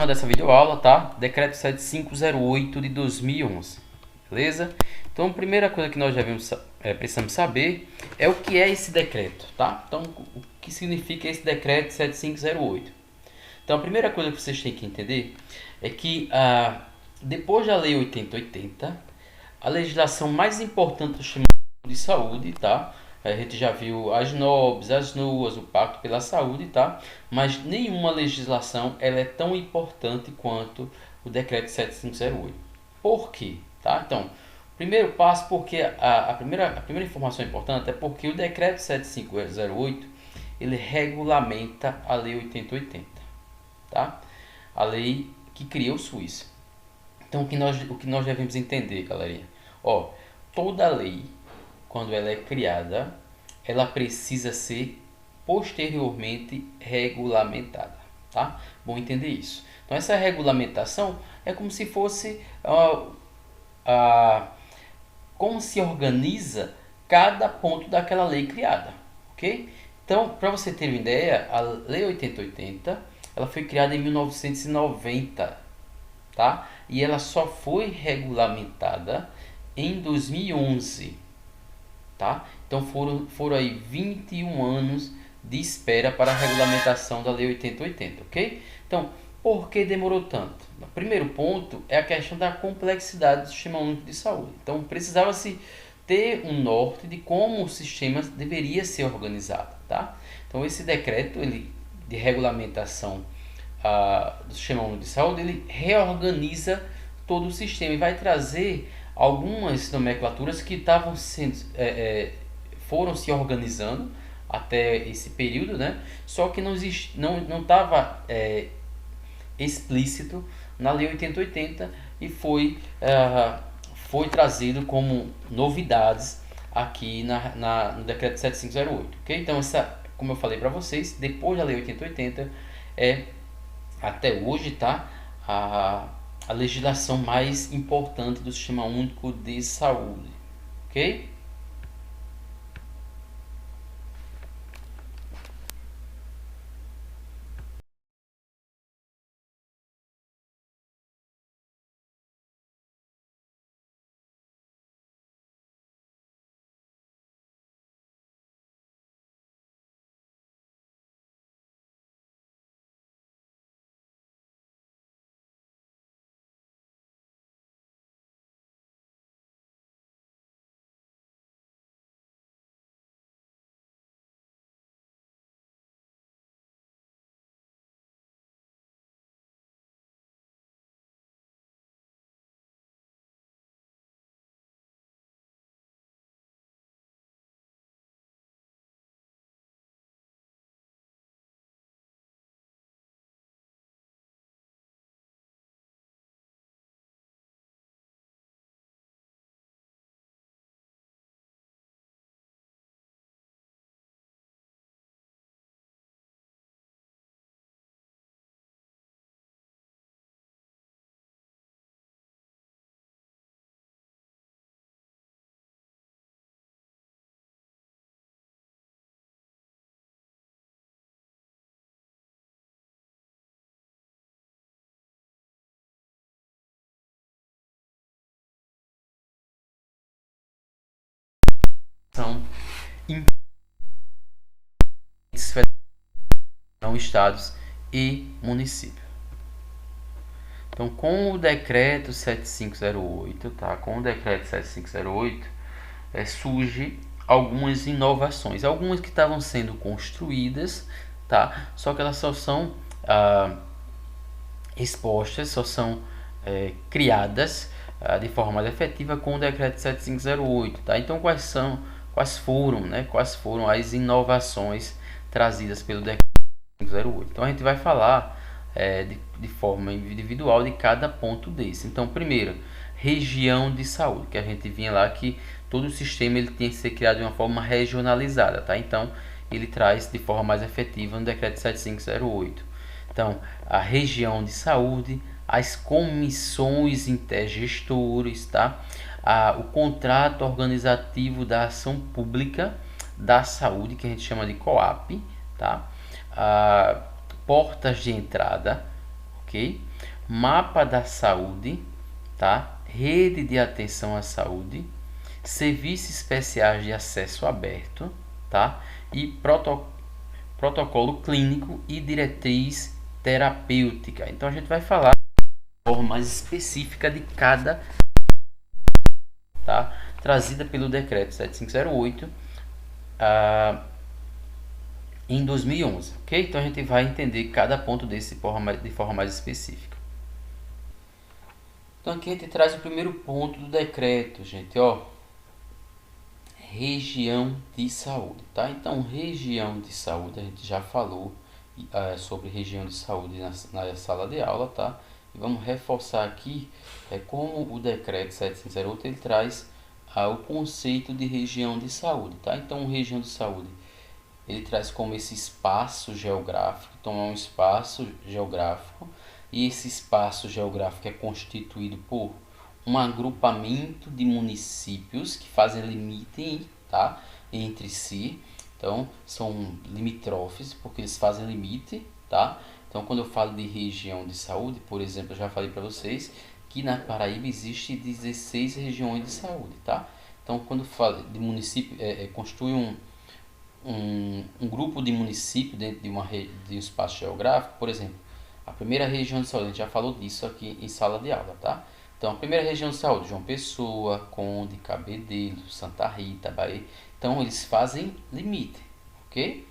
Dessa videoaula, tá? Decreto 7508 de 2011, beleza? Então, a primeira coisa que nós precisamos saber é o que é esse decreto, tá? Então, o que significa esse decreto 7508? Então, a primeira coisa que vocês têm que entender é que depois da Lei 8080, a legislação mais importante do sistema de saúde, tá? A gente já viu as NOBs, as NUAS, o Pacto pela Saúde, tá? Mas nenhuma legislação ela é tão importante quanto o Decreto 7508. Por quê? Tá? Então, primeiro passo, porque a primeira informação importante é porque o Decreto 7508 ele regulamenta a Lei 8080, tá? A lei que cria o SUS. Então, o que nós devemos entender, galerinha? Ó, toda lei, quando ela é criada, ela precisa ser posteriormente regulamentada, tá? Bom entender isso. Então, essa regulamentação é como se fosse como se organiza cada ponto daquela lei criada, ok? Então, para você ter uma ideia, a Lei 8080 ela foi criada em 1990, tá? E ela só foi regulamentada em 2011, tá? Então foram aí 21 anos de espera para a regulamentação da Lei 8080, ok? Então, por que demorou tanto? O primeiro ponto é a questão da complexidade do Sistema Único de Saúde. Então, precisava-se ter um norte de como o sistema deveria ser organizado, tá? Então, esse decreto de regulamentação do Sistema Único de Saúde, ele reorganiza todo o sistema e vai trazer algumas nomenclaturas que estavam sendo foram se organizando até esse período, né? Só que não estava explícito na Lei 8080 e foi trazido como novidades aqui no Decreto 7508, ok? Então, como eu falei para vocês, depois da Lei 8080 até hoje, tá? A legislação mais importante do Sistema Único de Saúde, ok? São federal, estados e municípios. Então, com o decreto 7508, tá? Com o decreto 7508, surge algumas inovações, algumas que estavam sendo construídas, tá? Só que elas só são expostas, só são criadas de forma mais efetiva com o decreto 7508, tá? Então, quais foram as inovações trazidas pelo decreto 7508? Então, a gente vai falar de forma individual de cada ponto desse. Então, primeiro, região de saúde, que a gente vinha lá que todo o sistema ele tem que ser criado de uma forma regionalizada, tá? Então, ele traz de forma mais efetiva no decreto 7508. Então, a região de saúde, as comissões intergestores, tá? O contrato organizativo da ação pública da saúde, que a gente chama de COAP, tá? Portas de entrada, ok? ok? Mapa da saúde, tá? Rede de atenção à saúde, serviços especiais de acesso aberto, tá? E protocolo clínico e diretriz terapêutica. Então a gente vai falar de forma mais específica de cada, tá? Trazida pelo decreto 7508 em 2011, ok? Então a gente vai entender cada ponto desse de forma mais específica. Então aqui a gente traz o primeiro ponto do decreto, gente, ó. Região de saúde, tá? Então, região de saúde, a gente já falou sobre região de saúde na sala de aula, tá? E vamos reforçar aqui como o decreto 7508 ele traz o conceito de região de saúde, tá? Então, região de saúde, ele traz como esse espaço geográfico, então é um espaço geográfico, e esse espaço geográfico é constituído por um agrupamento de municípios que fazem limite, tá, entre si. Então, são limítrofes, porque eles fazem limite, tá? Então, quando eu falo de região de saúde, por exemplo, eu já falei para vocês que na Paraíba existe 16 regiões de saúde, tá? Então, quando eu falo de município, constitui um grupo de município dentro de um espaço geográfico. Por exemplo, a primeira região de saúde, a gente já falou disso aqui em sala de aula, tá? Então, a primeira região de saúde, João Pessoa, Conde, Cabedelo, Santa Rita, Bahia. Então, eles fazem limite, ok?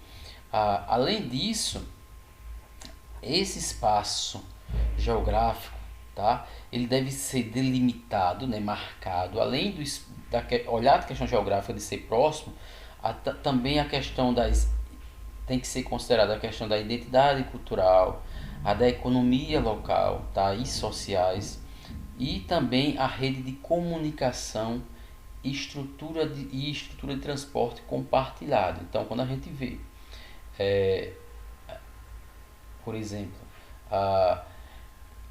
Além disso, esse espaço geográfico, tá? Ele deve ser delimitado, né, marcado. Além olhar a questão geográfica de ser próximo, também a questão tem que ser considerada a questão da identidade cultural, a da economia local, tá? E sociais, e também a rede de comunicação e estrutura de transporte compartilhado. Então, quando a gente vê, por exemplo,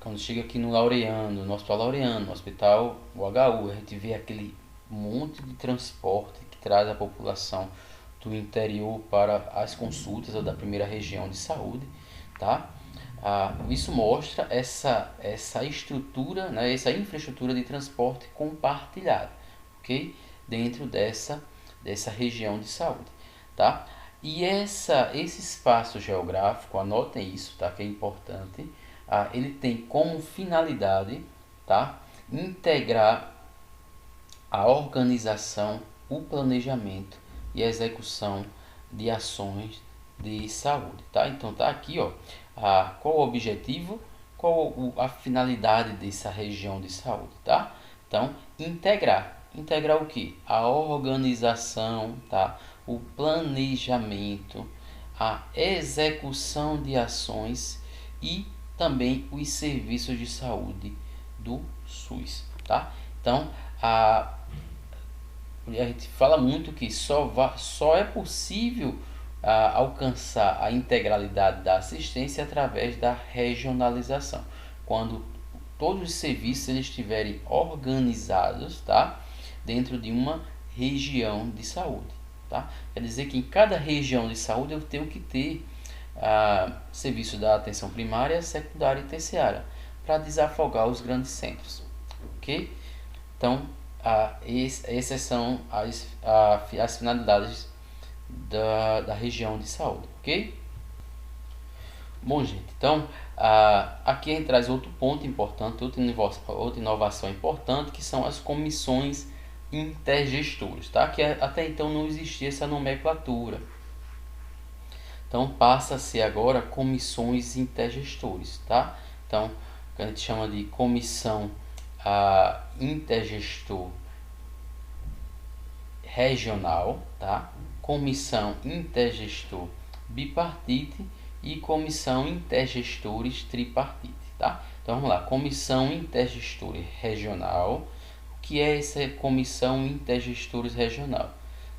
quando chega aqui no Laureano, no Hospital Laureano, no Hospital UHU, a gente vê aquele monte de transporte que traz a população do interior para as consultas ou da primeira região de saúde, tá? Isso mostra essa estrutura, né, essa infraestrutura de transporte compartilhado, ok? Dentro dessa região de saúde, tá? E esse espaço geográfico, anotem isso, tá? Que é importante. Ele tem como finalidade, tá? Integrar a organização, o planejamento e a execução de ações de saúde, tá? Então tá aqui, ó, qual o objetivo, qual a finalidade dessa região de saúde, tá? Então, integrar o que? A organização, tá? O planejamento, a execução de ações e também os serviços de saúde do SUS, tá? Então, a gente fala muito que só é possível alcançar a integralidade da assistência através da regionalização, quando todos os serviços eles estiverem organizados, tá, dentro de uma região de saúde, tá? Quer dizer que em cada região de saúde eu tenho que ter serviço da atenção primária, secundária e terciária para desafogar os grandes centros, ok? Então, essas são as finalidades da região de saúde, ok? Bom, gente, então aqui a gente traz outro ponto importante, outra inovação importante, que são as comissões intergestores, tá? Que até então não existia essa nomenclatura. Então passa a ser agora comissões intergestores, tá? Então, que a gente chama de comissão intergestor regional, tá? Comissão intergestor bipartite e comissão intergestores tripartite, tá? Então vamos lá, comissão intergestores regional. O que é essa comissão intergestores regional?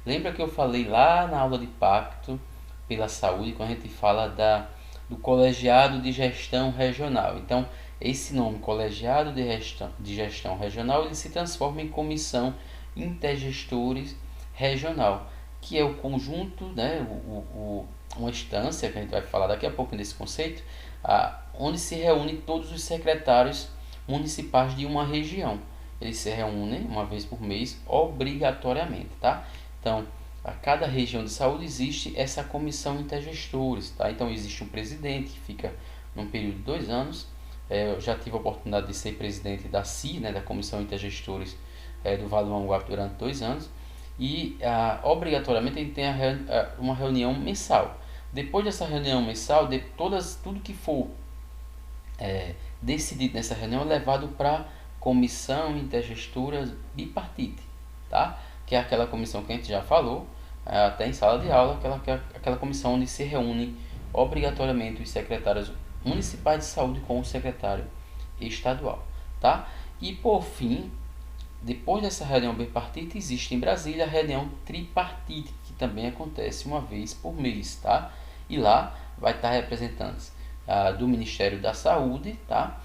Lembra que eu falei lá na aula de Pacto pela Saúde, quando a gente fala do colegiado de gestão regional? Então, esse nome, colegiado de gestão regional, ele se transforma em comissão intergestores regional, que é o conjunto, né, uma instância, que a gente vai falar daqui a pouco desse conceito, onde se reúnem todos os secretários municipais de uma região. Eles se reúnem uma vez por mês, obrigatoriamente, tá? Então, a cada região de saúde existe essa comissão intergestores, tá? Então, existe um presidente que fica num período de 2 anos. Eu já tive a oportunidade de ser presidente da CI, né, da Comissão Intergestores do Vale do Mamuguape durante 2 anos. E obrigatoriamente a gente tem uma reunião mensal. Depois dessa reunião mensal, tudo que for decidido nessa reunião é levado para comissão intergestora bipartite, tá? Que é aquela comissão que a gente já falou, até em sala de aula, aquela comissão onde se reúnem obrigatoriamente os secretários municipais de saúde com o secretário estadual, tá? E por fim, depois dessa reunião bipartite, existe em Brasília a reunião tripartite, que também acontece uma vez por mês, tá? E lá vai estar representantes do Ministério da Saúde, tá?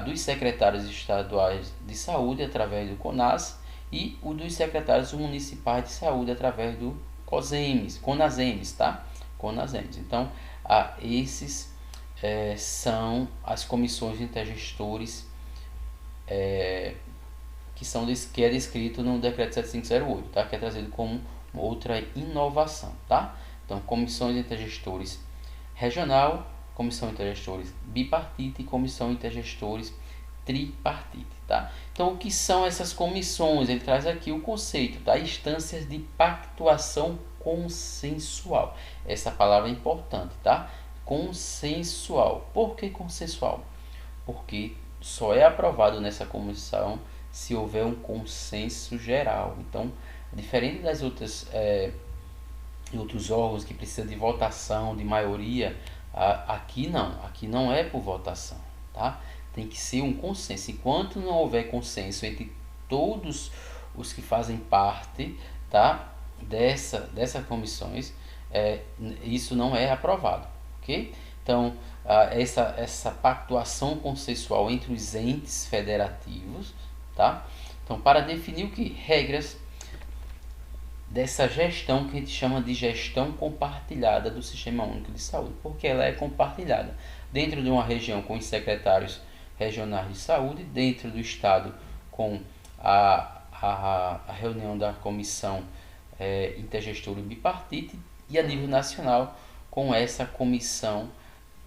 Dos secretários estaduais de saúde através do CONAS e o dos secretários municipais de saúde através do CONASEMES, tá? CONASEMES. Então, esses são as comissões intergestores que é descrito no decreto 7508, tá? Que é trazido como outra inovação, tá? Então, comissões intergestores regional, comissão intergestores bipartite e comissão intergestores tripartite, tá? Então, o que são essas comissões? Ele traz aqui o conceito, tá? Instâncias de pactuação consensual. Essa palavra é importante, tá? Consensual. Por que consensual? Porque só é aprovado nessa comissão se houver um consenso geral. Então, diferente das outros órgãos que precisam de votação, de maioria, aqui não é por votação, tá? Tem que ser um consenso. Enquanto não houver consenso entre todos os que fazem parte, tá, dessas comissões, isso não é aprovado, ok? Então, essa pactuação consensual entre os entes federativos, tá? Então, para definir o que? Regras dessa gestão que a gente chama de gestão compartilhada do Sistema Único de Saúde, porque ela é compartilhada dentro de uma região com os secretários regionais de saúde, dentro do estado com a reunião da comissão intergestora bipartite e a nível nacional com essa comissão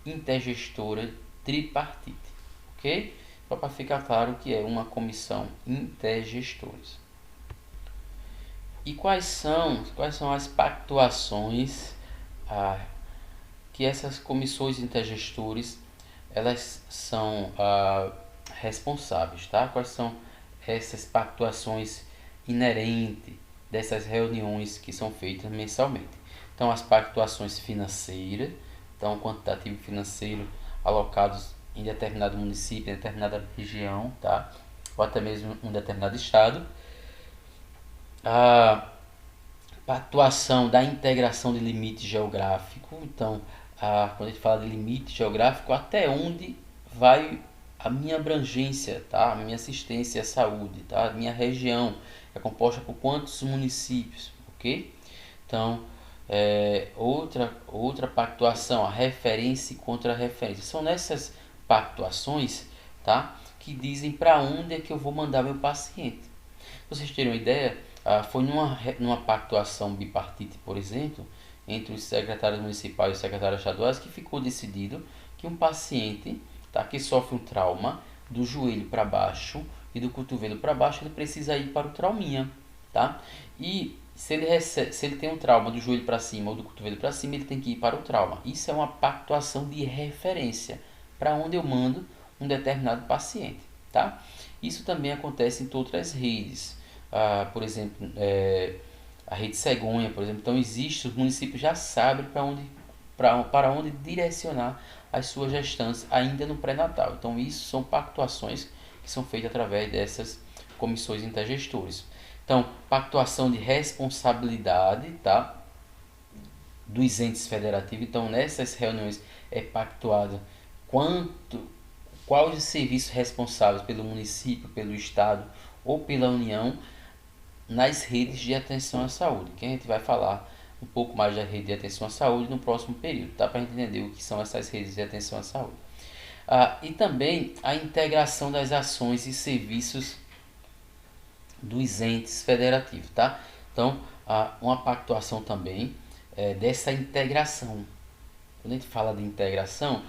intergestora tripartite, ok? Só para ficar claro que é uma comissão intergestores. E quais são as pactuações que essas comissões intergestores elas são responsáveis, tá? Quais são essas pactuações inerentes dessas reuniões que são feitas mensalmente? Então, as pactuações financeiras, então quantitativo financeiro alocados em determinado município, em determinada região, tá? Ou até mesmo um determinado estado. A pactuação da integração de limite geográfico. Então, quando a gente fala de limite geográfico, até onde vai a minha abrangência, tá? A minha assistência à saúde, tá? A minha região é composta por quantos municípios, ok? Então, outra pactuação, a referência e contra-referência. São nessas pactuações, tá? Que dizem para onde é que eu vou mandar meu paciente. Pra vocês terem uma ideia, foi numa pactuação bipartite, por exemplo, entre os secretários municipais e os secretários estaduais, que ficou decidido que um paciente, tá, que sofre um trauma do joelho para baixo e do cotovelo para baixo, ele precisa ir para o trauminha, tá? E se ele tem um trauma do joelho para cima ou do cotovelo para cima, ele tem que ir para o trauma. Isso é uma pactuação de referência para onde eu mando um determinado paciente, tá? Isso também acontece em outras redes. Por exemplo, a rede cegonha, por exemplo. Então existe, os municípios já sabem para onde direcionar as suas gestantes ainda no pré-natal. Então isso são pactuações que são feitas através dessas comissões intergestores. Então, pactuação de responsabilidade, tá, dos entes federativos. Então, nessas reuniões é pactuado quais os serviços responsáveis pelo município, pelo estado ou pela União nas redes de atenção à saúde, que a gente vai falar um pouco mais da rede de atenção à saúde no próximo período, tá? Para a gente entender o que são essas redes de atenção à saúde. E também a integração das ações e serviços dos entes federativos, tá? Então, uma pactuação também dessa integração. Quando a gente fala de integração,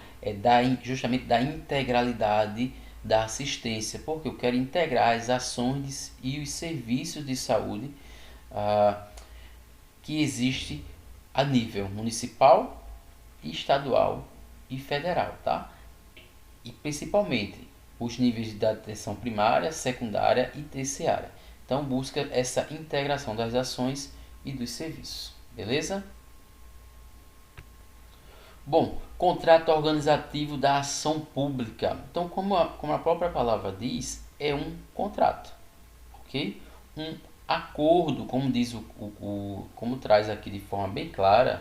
justamente da integralidade da assistência, porque eu quero integrar as ações e os serviços de saúde que existe a nível municipal, estadual e federal, tá? E principalmente os níveis de atenção primária, secundária e terciária. Então busca essa integração das ações e dos serviços, beleza? Bom, contrato organizativo da ação pública. Então, como a própria palavra diz, é um contrato, ok? Um acordo, como diz como traz aqui de forma bem clara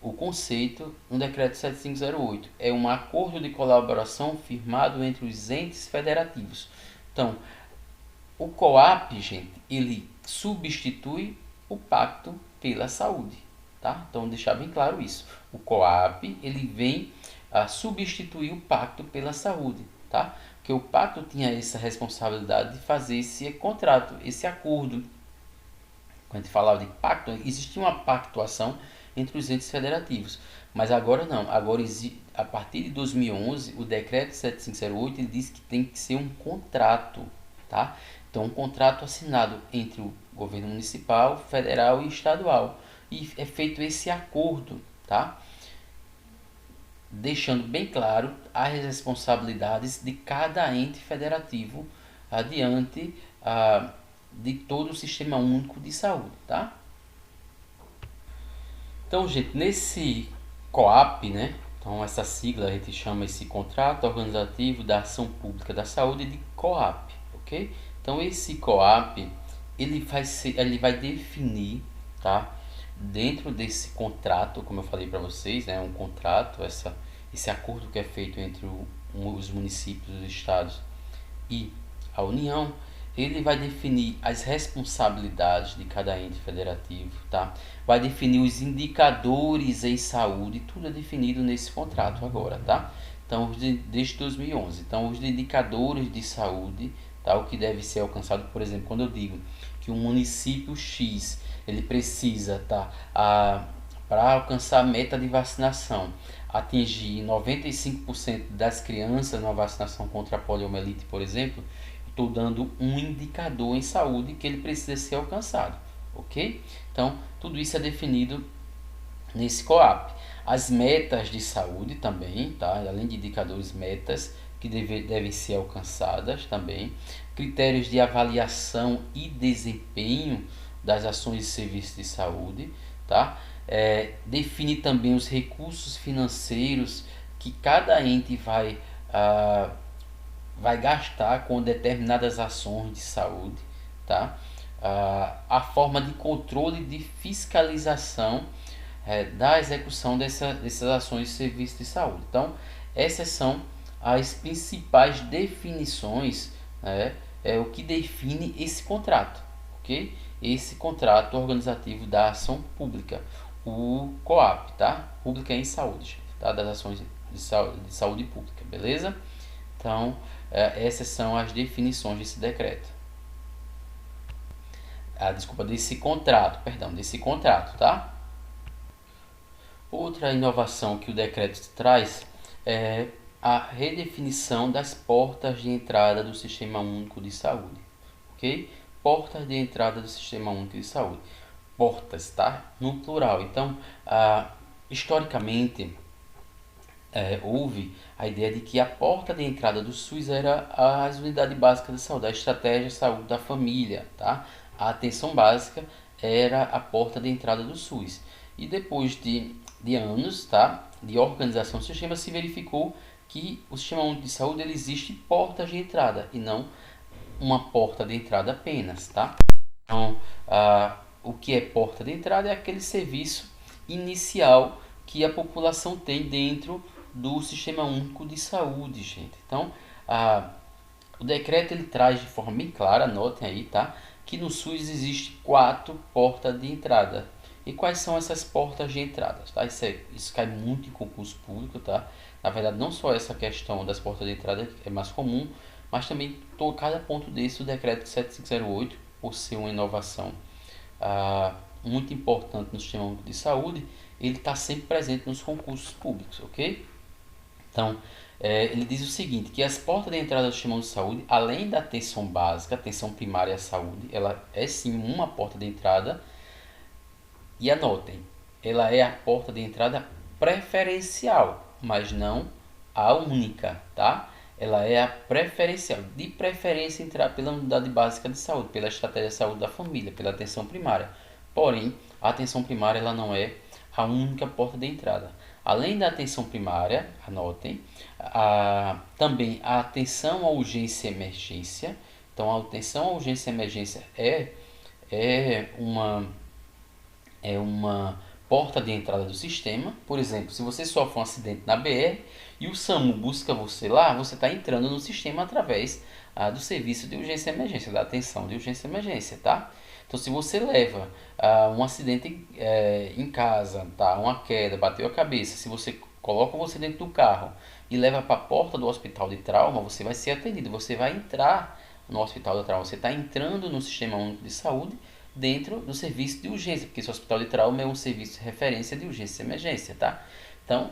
o conceito no decreto 7508. É um acordo de colaboração firmado entre os entes federativos. Então, o COAP, gente, ele substitui o Pacto pela Saúde, tá? Então, deixar bem claro isso. O COAP, ele vem a substituir o Pacto pela Saúde, tá? Porque o Pacto tinha essa responsabilidade de fazer esse contrato, esse acordo. Quando a gente falava de pacto, existia uma pactuação entre os entes federativos. Mas agora não. Agora, a partir de 2011, o decreto 7508 ele diz que tem que ser um contrato, tá? Então, um contrato assinado entre o governo municipal, federal e estadual. E é feito esse acordo, tá? Deixando bem claro as responsabilidades de cada ente federativo adiante de todo o Sistema Único de Saúde, tá? Então, gente, nesse COAP, né? Então, essa sigla a gente chama esse Contrato Organizativo da Ação Pública da Saúde de COAP, ok? Então, esse COAP, ele vai definir, tá? Dentro desse contrato, como eu falei para vocês, né? Um contrato, esse acordo que é feito entre os municípios, os estados e a União, ele vai definir as responsabilidades de cada ente federativo, tá? Vai definir os indicadores em saúde, tudo é definido nesse contrato agora, tá? Então, desde 2011. Então, os indicadores de saúde, tá? O que deve ser alcançado, por exemplo, quando eu digo que um município X, ele precisa, tá? Para alcançar a meta de vacinação, atingir 95% das crianças na vacinação contra a poliomielite, por exemplo, estou dando um indicador em saúde que ele precisa ser alcançado, ok? Então, tudo isso é definido nesse COAP. As metas de saúde também, tá? Além de indicadores, metas que devem ser alcançadas também. Critérios de avaliação e desempenho das ações e serviços de saúde, tá? Define também os recursos financeiros que cada ente vai gastar com determinadas ações de saúde, tá? A forma de controle de fiscalização da execução dessas ações de serviço de saúde. Então, essas são as principais definições, né? O que define esse contrato, ok? Esse contrato organizativo da ação pública, o COAP, tá? Pública em saúde, tá? Das ações de saúde pública, beleza? Então, essas são as definições desse decreto. Desse contrato, tá? Outra inovação que o decreto traz é a redefinição das portas de entrada do Sistema Único de Saúde, ok? Portas de entrada do Sistema Único de Saúde. Portas, tá? No plural. Então, historicamente, houve a ideia de que a porta de entrada do SUS era as unidades básicas de saúde, a estratégia de saúde da família, tá? A atenção básica era a porta de entrada do SUS. E depois de anos, tá? De organização do sistema, se verificou que o Sistema Único de Saúde ele existe portas de entrada e não uma porta de entrada apenas, tá? Então, o que é porta de entrada é aquele serviço inicial que a população tem dentro do Sistema Único de Saúde, gente. Então, o decreto ele traz de forma bem clara, anotem aí, tá? que no SUS existe 4 portas de entrada. E quais são essas portas de entrada? Tá? Isso cai muito em concurso público, tá? Na verdade, não só essa questão das portas de entrada é mais comum, mas também cada ponto desse, o decreto 7508, por ser uma inovação muito importante no sistema único de saúde, ele está sempre presente nos concursos públicos, ok? Então, ele diz o seguinte, que as portas de entrada do sistema único de saúde, além da atenção básica, atenção primária à saúde, ela é sim uma porta de entrada, e anotem, ela é a porta de entrada preferencial, mas não a única, tá? Ela é a preferencial, de preferência entrar pela unidade básica de saúde, pela estratégia de saúde da família, pela atenção primária. Porém, a atenção primária ela não é a única porta de entrada. Além da atenção primária, anotem, também a atenção à urgência e emergência. Então, a atenção à urgência e emergência é uma porta de entrada do sistema. Por exemplo, se você sofre um acidente na BR e o SAMU busca você lá, você está entrando no sistema através do serviço de urgência e emergência, da atenção de urgência e emergência, tá? Então, se você leva um acidente em casa, tá? Uma queda, bateu a cabeça, se você coloca você dentro do carro e leva para a porta do hospital de trauma, você vai ser atendido, você vai entrar no hospital de trauma, você está entrando no sistema único de saúde dentro do serviço de urgência, porque esse hospital de trauma é um serviço de referência de urgência e emergência, tá? Então,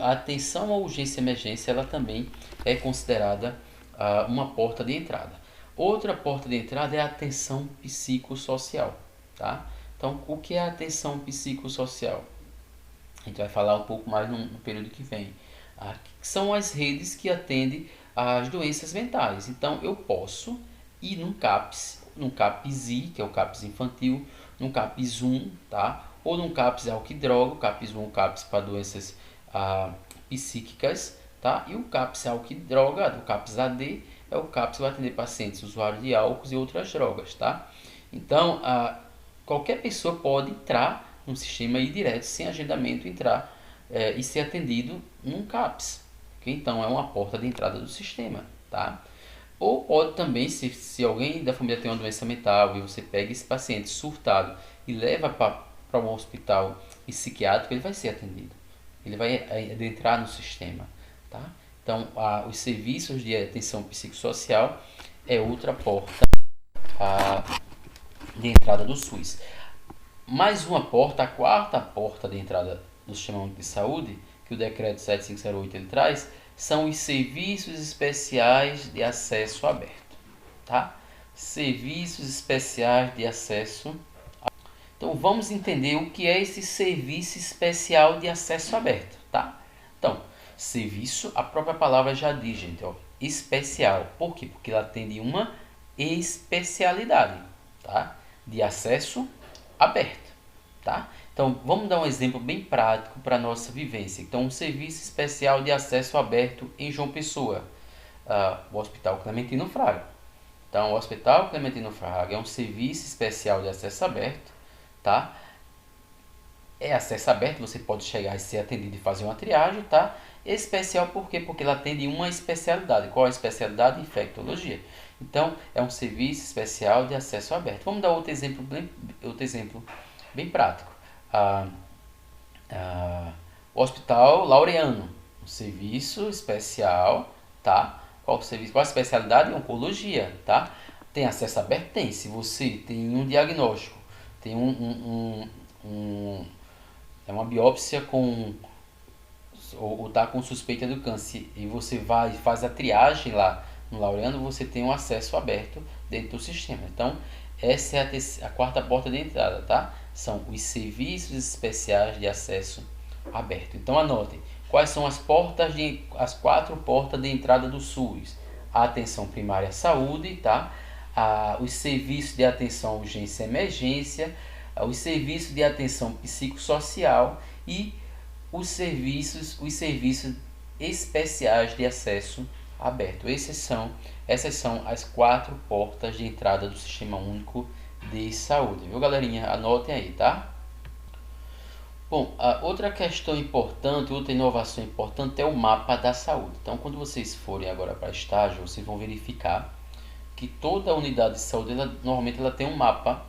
a atenção à urgência e emergência, ela também é considerada uma porta de entrada. Outra porta de entrada é a atenção psicossocial, tá? Então, o que é a atenção psicossocial? A gente vai falar um pouco mais no período que vem. São as redes que atendem às doenças mentais. Então, eu posso ir num CAPS-I, que é o CAPS infantil, num CAPS-1, tá? Ou num CAPS álcool e droga, o CAPS-1 é o CAPS para doenças psíquicas, tá? E o CAPS álcool e droga, o CAPS-AD, é o CAPS que vai atender pacientes usuários de álcool e outras drogas, tá? Então, qualquer pessoa pode entrar no sistema e ir direto, sem agendamento, entrar e ser atendido num CAPS, okay? Então, é uma porta de entrada do sistema, tá? Ou pode também, se alguém da família tem uma doença mental e você pega esse paciente surtado e leva para um hospital psiquiátrico, ele vai ser atendido. Ele vai adentrar no sistema, tá? Então, os serviços de atenção psicossocial é outra porta de entrada do SUS. Mais uma porta, a quarta porta de entrada do Sistema Único de Saúde, que o decreto 7508 ele traz, são os serviços especiais de acesso aberto, tá? Serviços especiais de acesso. Então, vamos entender o que é esse serviço especial de acesso aberto, tá? Então, serviço, a própria palavra já diz, gente, ó, especial. Por quê? Porque ela atende uma especialidade, tá? De acesso aberto, tá? Então, vamos dar um exemplo bem prático para a nossa vivência. Então, um serviço especial de acesso aberto em João Pessoa, o Hospital Clementino Fraga. Então, o Hospital Clementino Fraga é um serviço especial de acesso aberto, tá? É acesso aberto, você pode chegar e ser atendido e fazer uma triagem, tá? Especial por quê? Porque ela atende uma especialidade. Qual é a especialidade? Infectologia. Então, é um serviço especial de acesso aberto. Vamos dar outro exemplo bem prático. O Hospital Laureano, um serviço especial, tá? Qual a especialidade? Oncologia, tá? Tem acesso aberto? Tem. Se você tem um diagnóstico, tem uma biópsia ou tá com suspeita do câncer e você vai e faz a triagem lá no Laureano, você tem um acesso aberto dentro do sistema. Então, essa é a quarta porta de entrada, tá? São os serviços especiais de acesso aberto. Então, anotem. Quais são as quatro portas de entrada do SUS? A atenção primária à saúde, tá? Os serviços de atenção à urgência e emergência, os serviços de atenção psicossocial e os serviços especiais de acesso aberto. Essas são as quatro portas de entrada do Sistema Único de Saúde. Viu, galerinha? Anotem aí, tá? Bom, outra questão importante, outra inovação importante é o mapa da saúde. Então, quando vocês forem agora para estágio, vocês vão verificar que toda unidade de saúde, normalmente ela tem um mapa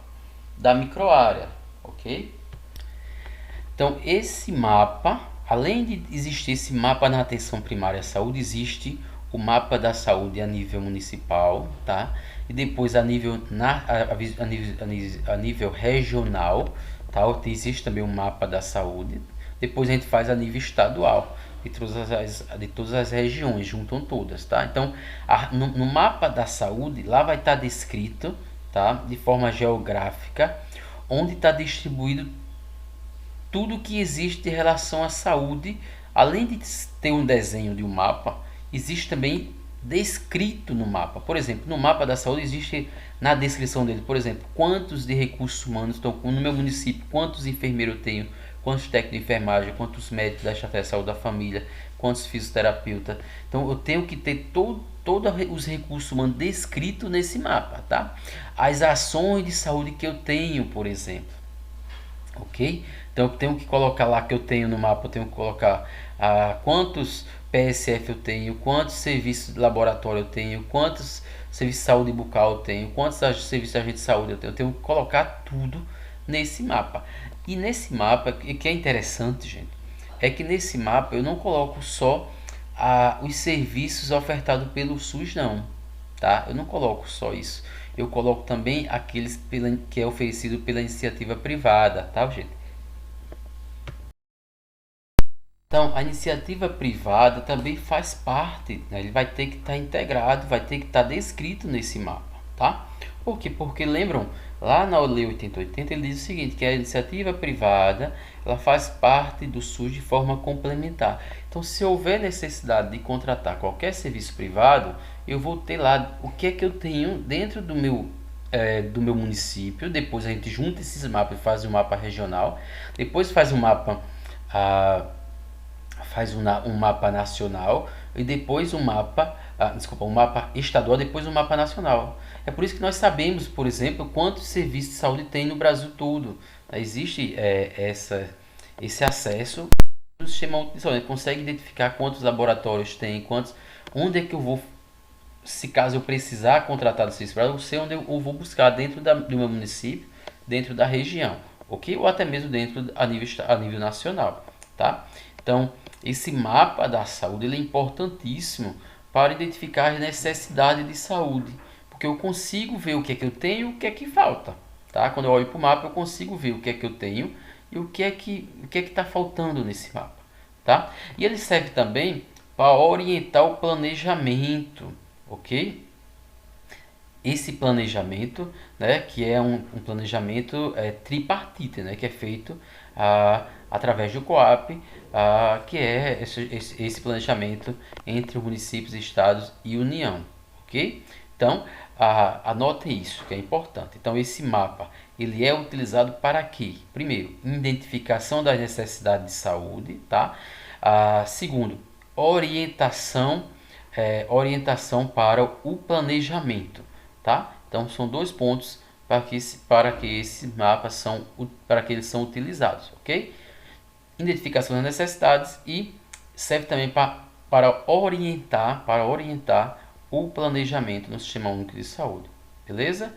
da microárea, ok? Então, esse mapa, além de existir esse mapa na atenção primária à saúde, existe o mapa da saúde a nível municipal, tá? E depois a nível, a nível regional, tá? Existe também o mapa da saúde. Depois a gente faz a nível estadual, de todas as regiões, juntam todas, tá? Então, no mapa da saúde, lá vai estar descrito, tá? De forma geográfica, onde está distribuído tudo que existe em relação à saúde. Além de ter um desenho de um mapa, existe também descrito no mapa. Por exemplo, no mapa da saúde existe na descrição dele, por exemplo, quantos de recursos humanos estão no meu município, quantos enfermeiros eu tenho, quantos técnicos de enfermagem, quantos médicos da estratégia de saúde da família, quantos fisioterapeutas. Então eu tenho que ter todos os recursos humanos descritos nesse mapa, tá? As ações de saúde que eu tenho, por exemplo, ok? Então eu tenho que colocar lá que eu tenho no mapa, eu tenho que colocar quantos PSF eu tenho, quantos serviços de laboratório eu tenho, quantos serviços de saúde bucal eu tenho, quantos serviços de agente de saúde eu tenho que colocar tudo nesse mapa. E nesse mapa, o que é interessante, gente, é que nesse mapa eu não coloco só os serviços ofertados pelo SUS, não, tá? Eu não coloco só isso. Eu coloco também aqueles que é oferecido pela iniciativa privada, tá, gente? Então, a iniciativa privada também faz parte, né? Ele vai ter que estar integrado, vai ter que estar descrito nesse mapa, tá? Por quê? Porque lembram, lá na Lei 8080 ele diz o seguinte, que a iniciativa privada, ela faz parte do SUS de forma complementar. Então, se houver necessidade de contratar qualquer serviço privado, eu vou ter lá o que é que eu tenho dentro do meu município. Depois a gente junta esses mapas e faz um mapa regional, depois faz um mapa... um mapa nacional e depois um mapa estadual, depois um mapa nacional. É por isso que nós sabemos, por exemplo, quantos serviços de saúde tem no Brasil todo. Existe esse acesso no sistema de saúde. Consegue identificar quantos laboratórios tem, onde é que eu vou, se caso eu precisar contratar do serviço privado, eu sei onde eu vou buscar dentro do meu município, dentro da região, ok? Ou até mesmo a nível nacional, tá? Então, esse mapa da saúde ele é importantíssimo para identificar as necessidades de saúde, porque eu consigo ver o que é que eu tenho e o que é que falta, tá? Quando eu olho para o mapa, eu consigo ver o que é que eu tenho e o que é que está faltando nesse mapa, tá? E ele serve também para orientar o planejamento, ok? Esse planejamento, né, que é um planejamento tripartite, né, que é feito através do COAP, que é esse planejamento entre municípios, estados e União, ok? Então, anotem isso, que é importante. Então, esse mapa, ele é utilizado para quê? Primeiro, identificação das necessidades de saúde, tá? Segundo, orientação para o planejamento, tá? Então são dois pontos para que esses mapas são utilizados, ok? Identificação das necessidades e serve também para orientar o planejamento no Sistema Único de Saúde, beleza?